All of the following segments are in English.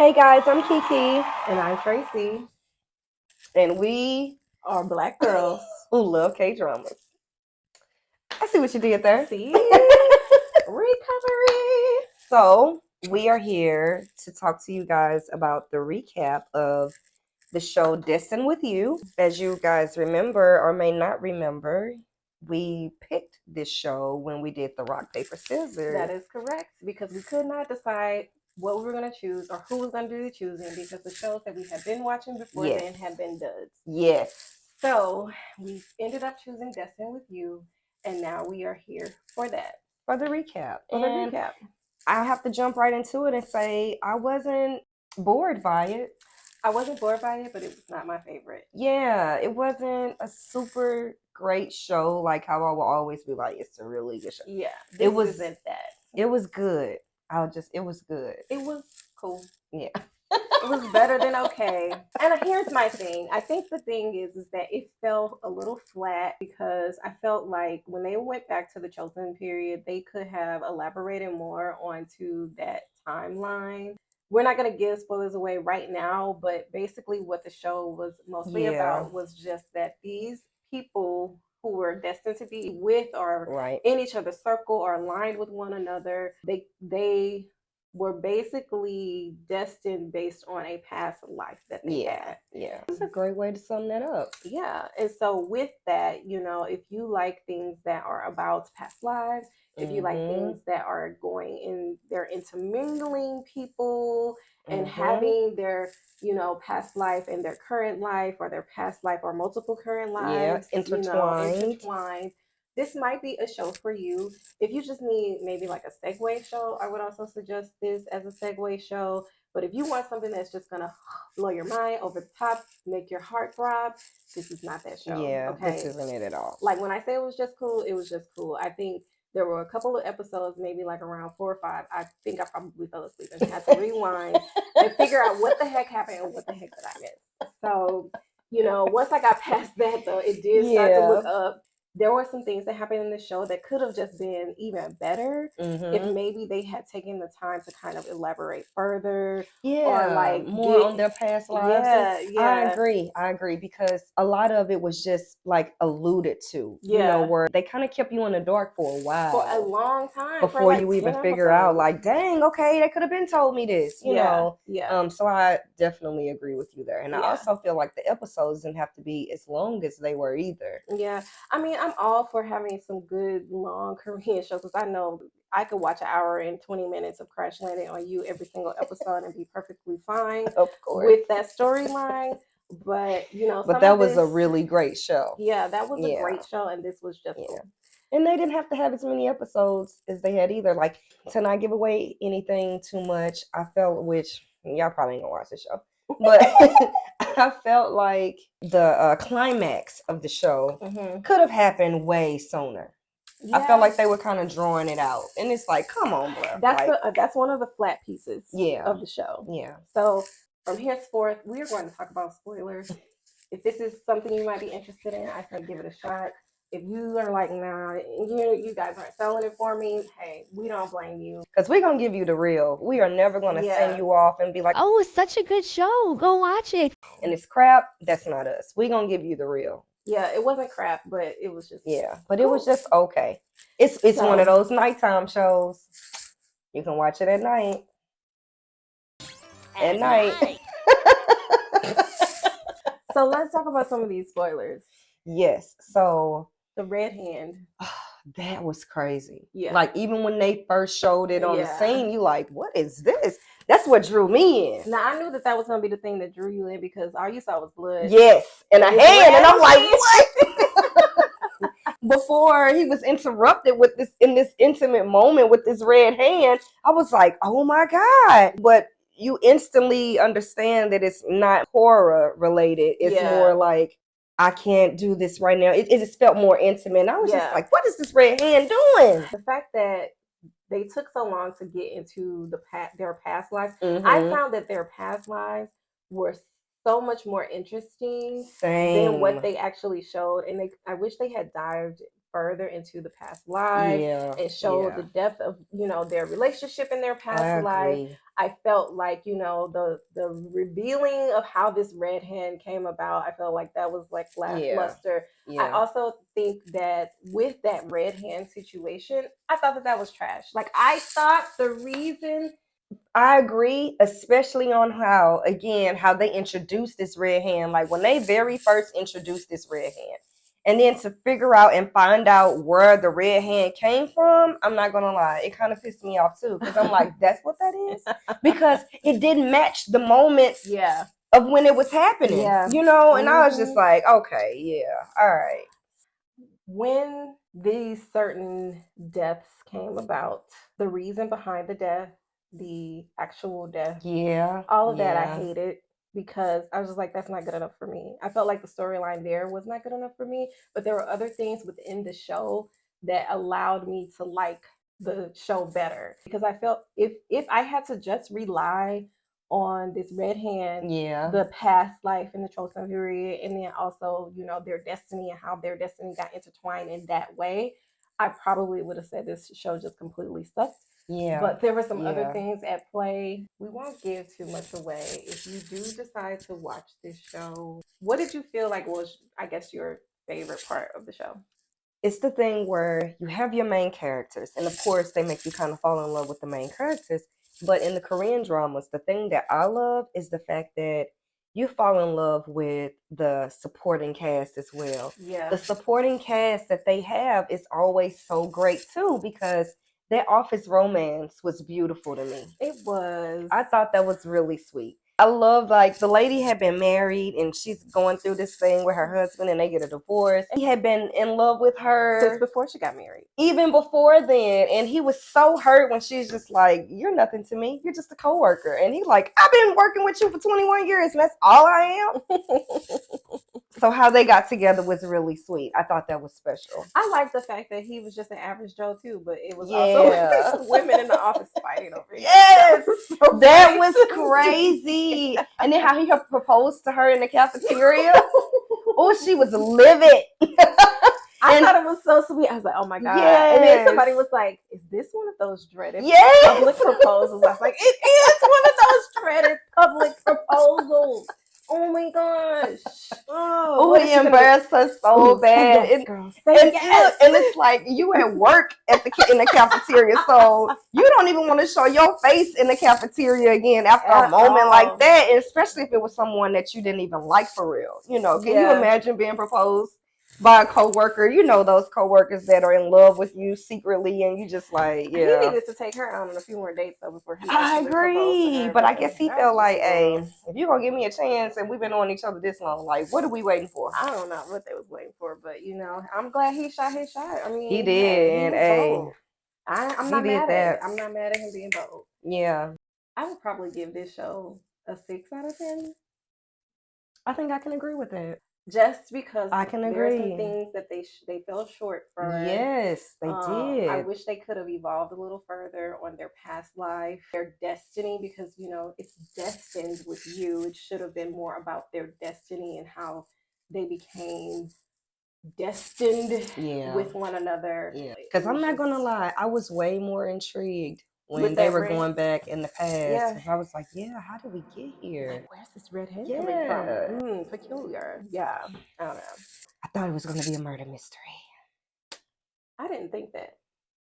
Hey guys, I'm Keke, And I'm Tracy, and we are Black girls. who love K dramas. I see what you did there. See? Recovery. So, we are here to talk to you guys about the recap of the show Destined With You. As you guys remember or may not remember, we picked this show when we did the rock, paper, scissors. That is correct, because we could not decide what we were going to choose or who was going to do the choosing because the shows that we had been watching before then had been duds. Yes. So we ended up choosing Destined With You, and now we are here for that. For the recap. For I have to jump right into it and say I wasn't bored by it. I wasn't bored by it, but it was not my favorite. Yeah, it wasn't a super great show like how I will always be like, it's a really good show. Yeah, isn't that. It was good. It was good. It was cool. Yeah. It was better than okay. And here's my thing. I think the thing is that it felt a little flat because I felt like when they went back to the Chosen period, they could have elaborated more onto that timeline. We're not going to give spoilers away right now, but basically what the show was mostly about was just that these people who were destined to be with or in each other's circle or aligned with one another, they were basically destined based on a past life that they had. Yeah. It's a great way to sum that up. Yeah. And so with that, if you like things that are about past lives, if you like things that are going in, they're intermingling people and having their, past life and their current life or their past life or multiple current lives, intertwined. This might be a show for you. If you just need maybe like a segue show, I would also suggest this as a segue show. But if you want something that's just gonna blow your mind over the top, make your heart throb, this is not that show. Yeah, okay? This isn't it at all. Like when I say it was just cool, it was just cool. I think there were a couple of episodes, maybe like around 4 or 5. I think I probably fell asleep and had to rewind and figure out what the heck happened and what the heck did I miss. So, once I got past that, though, it did start to look up. There were some things that happened in the show that could have just been even better if maybe they had taken the time to kind of elaborate further. Or like more on their past lives. Yeah. I agree because a lot of it was just like alluded to, where they kind of kept you in the dark for a while. For a long time. Before you even figure out like, dang, okay, they could have been told me this, you know. Yeah. So I definitely agree with you there. And I also feel like the episodes didn't have to be as long as they were either. Yeah. I mean, I'm all for having some good long Korean shows because I know I could watch an hour and 20 minutes of Crash Landing on You every single episode and be perfectly fine with that storyline. But, but that was a really great show. Yeah, that was a great show. And this was just cool. And they didn't have to have as many episodes as they had either. Like, to not give away anything too much, I felt, which y'all probably ain't gonna watch the show, but I felt like the climax of the show could have happened way sooner. Yeah. I felt like they were kind of drawing it out, and it's like, come on, bro. That's one of the flat pieces of the show. Yeah. So from henceforth, we are going to talk about spoilers. If this is something you might be interested in, I say give it a shot. If you are like, nah, you guys aren't selling it for me, hey, we don't blame you. Because we're going to give you the real. We are never going to send you off and be like, oh, it's such a good show. Go watch it. And it's crap. That's not us. We're going to give you the real. Yeah, it wasn't crap, but it was just... Yeah, but it was just okay. It's one of those nighttime shows. You can watch it at night. At night. So let's talk about some of these spoilers. Yes. So the red hand. That was crazy. Yeah. Like even when they first showed it on the scene, you like, what is this? That's what drew me in. Now I knew that was gonna be the thing that drew you in because all you saw was blood. Yes, and a hand, and I'm like, what? Before he was interrupted with this in this intimate moment with this red hand, I was like, oh my God. But you instantly understand that it's not horror related. It's more like, I can't do this right now. It just felt more intimate. And I was just like, what is this red hand doing? The fact that they took so long to get into their past lives, I found that their past lives were so much more interesting than what they actually showed. And I wish they had dived further into the past lives and show the depth of, their relationship in their past life. I felt like, the revealing of how this red hand came about, I felt like that was like lackluster. I also think that with that red hand situation, I thought that was trash. Like, I thought the reason. I agree, especially on how they introduced this red hand. Like, when they very first introduced this red hand, and then to figure out and find out where the red hand came from, I'm not gonna lie, it kind of pissed me off too, because I'm like, that's what that is? Because it didn't match the moments of when it was happening, and I was just like, okay, all right. When these certain deaths came about, the reason behind the death, the actual death, all of that I hated, because I was just like, that's not good enough for me. I felt like the storyline there was not good enough for me, but there were other things within the show that allowed me to like the show better, because I felt if I had to just rely on this red hand, the past life in the chosen period, and then also, their destiny and how their destiny got intertwined in that way, I probably would have said this show just completely sucked. But there were some other things at play. We won't give too much away. If you do decide to watch this show, what did you feel like was, I guess, your favorite part of the show? It's the thing where you have your main characters, and of course they make you kind of fall in love with the main characters. But in the Korean dramas, the thing that I love is the fact that you fall in love with the supporting cast as well. The supporting cast that they have is always so great too, because their office romance was beautiful to me. It was. I thought that was really sweet. I love, like, the lady had been married and she's going through this thing with her husband and they get a divorce. He had been in love with her since before she got married. Even before then. And he was so hurt when she's just like, you're nothing to me. You're just a coworker. And he's like, I've been working with you for 21 years and that's all I am. So how they got together was really sweet. I thought that was special. I like the fact that he was just an average Joe too, but it was also women in the office fighting over it. Yes, that was crazy. And then how he proposed to her in the cafeteria. Oh, she was livid. I thought it was so sweet. I was like, oh my God. Yes. And then somebody was like, is this one of those dreaded public proposals? I was like, it is one of those dreaded public proposals. Oh my gosh. Oh, he embarrassed her so bad. Yes, girl. And it's like, you at work in the cafeteria, so you don't even want to show your face in the cafeteria again after a moment like that, and especially if it was someone that you didn't even like for real. Can you imagine being proposed by a coworker? Those coworkers that are in love with you secretly, and you just like, He needed to take her out on a few more dates though before he. I agree, but I guess he felt like, hey, if you're gonna give me a chance and we've been on each other this long, like, what are we waiting for? I don't know what they was waiting for, but I'm glad he shot his shot. I mean, he did, and I'm not mad at it. I'm not mad at him being bold. Yeah, I would probably give this show a 6 out of 10. I think I can agree with that. Just because I can agree. There are some things that they fell short for. Yes, they did. I wish they could have evolved a little further on their past life, their destiny, because it's destined with you. It should have been more about their destiny and how they became destined with one another. Yeah, because I'm not gonna lie, I was way more intrigued when they were going back in the past. I was like, how did we get here? Like, where's this red hand coming from? Peculiar. Yeah, I don't know. I thought it was going to be a murder mystery. I didn't think that.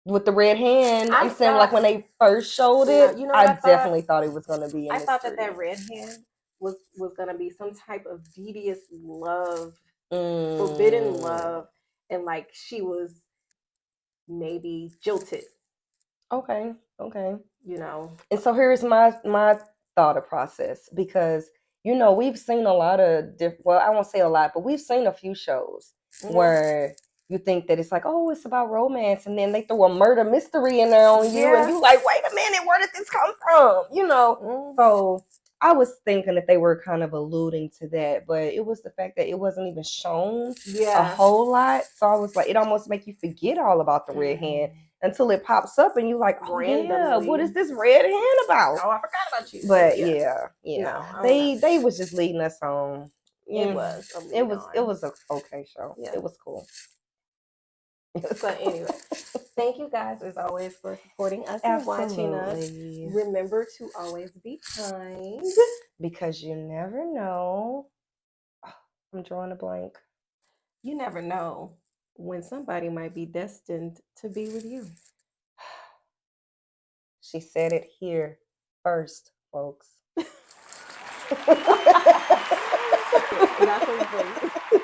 With the red hand, I'm saying, like, when they first showed it, I definitely thought it was going to be a mystery. I thought that red hand was going to be some type of devious love, forbidden love, and like she was maybe jilted. Okay. And so here's my thought process, because we've seen a lot of well, I won't say a lot, but we've seen a few shows where you think that it's like, oh, it's about romance, and then they throw a murder mystery in there on you, and you like, wait a minute, where did this come from? So I was thinking that they were kind of alluding to that, but it was the fact that it wasn't even shown a whole lot. So I was like, it almost make you forget all about the red hand until it pops up and you like, oh, yeah, what is this red hand about? Oh, I forgot about you. But they was just leading us on. It was an okay show. Yeah. It was cool. So anyway, thank you guys as always for supporting us and watching us. Absolutely. Remember to always be kind. Because you never know. I'm drawing a blank. You never know when somebody might be destined to be with you. She said it here first, folks. Not so funny.